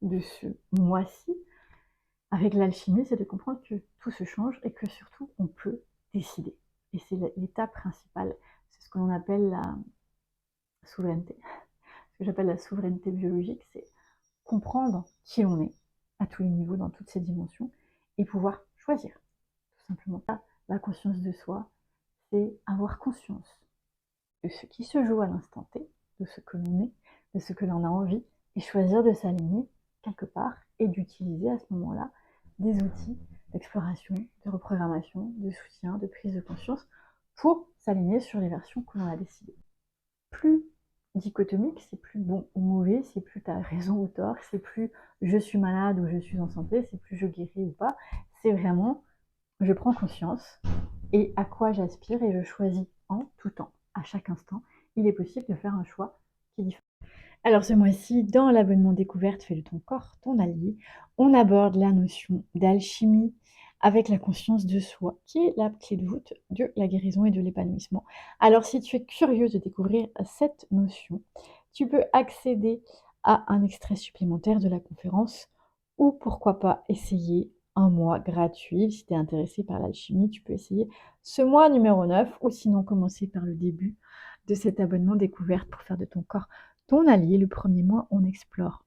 de ce mois-ci avec l'alchimie, c'est de comprendre que tout se change et que surtout on peut décider. Et c'est l'étape principale. C'est ce que l'on appelle la souveraineté. Ce que j'appelle la souveraineté biologique, c'est comprendre qui on est à tous les niveaux, dans toutes ces dimensions, et pouvoir choisir, tout simplement. La conscience de soi, c'est avoir conscience de ce qui se joue à l'instant T, de ce que l'on est, de ce que l'on a envie, et choisir de s'aligner quelque part et d'utiliser à ce moment-là des outils d'exploration, de reprogrammation, de soutien, de prise de conscience pour s'aligner sur les versions que l'on a décidées. Plus dichotomique, c'est plus bon ou mauvais, c'est plus t'as raison ou tort, c'est plus je suis malade ou je suis en santé, c'est plus je guéris ou pas, c'est vraiment je prends conscience et à quoi j'aspire et je choisis en tout temps, à chaque instant. Il est possible de faire un choix qui est différent. Alors ce mois-ci, dans l'abonnement découverte Fais de ton corps ton allié, on aborde la notion d'alchimie avec la conscience de soi, qui est la clé de voûte de la guérison et de l'épanouissement. Alors si tu es curieuse de découvrir cette notion, tu peux accéder à un extrait supplémentaire de la conférence ou pourquoi pas essayer un mois gratuit. Si tu es intéressé par l'alchimie, tu peux essayer ce mois numéro 9 ou sinon commencer par le début de cet abonnement découverte pour faire de ton corps ton allié. Le premier mois, on explore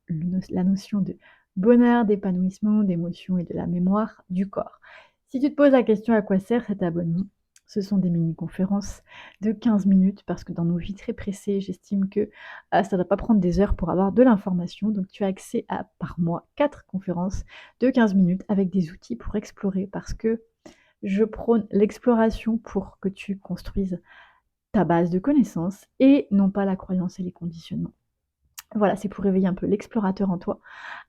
la notion de bonheur, d'épanouissement, d'émotion et de la mémoire du corps. Si tu te poses la question à quoi sert cet abonnement, ce sont des mini-conférences de 15 minutes parce que dans nos vies très pressées, j'estime que ça ne doit pas prendre des heures pour avoir de l'information. Donc tu as accès à par mois 4 conférences de 15 minutes avec des outils pour explorer parce que je prône l'exploration pour que tu construises ta base de connaissances et non pas la croyance et les conditionnements. Voilà, c'est pour réveiller un peu l'explorateur en toi,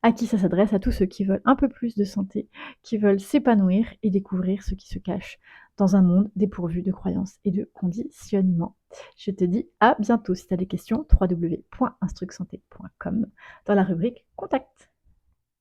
à qui ça s'adresse à tous ceux qui veulent un peu plus de santé, qui veulent s'épanouir et découvrir ce qui se cache dans un monde dépourvu de croyances et de conditionnements. Je te dis à bientôt. Si tu as des questions, www.instrucsanté.com dans la rubrique Contact.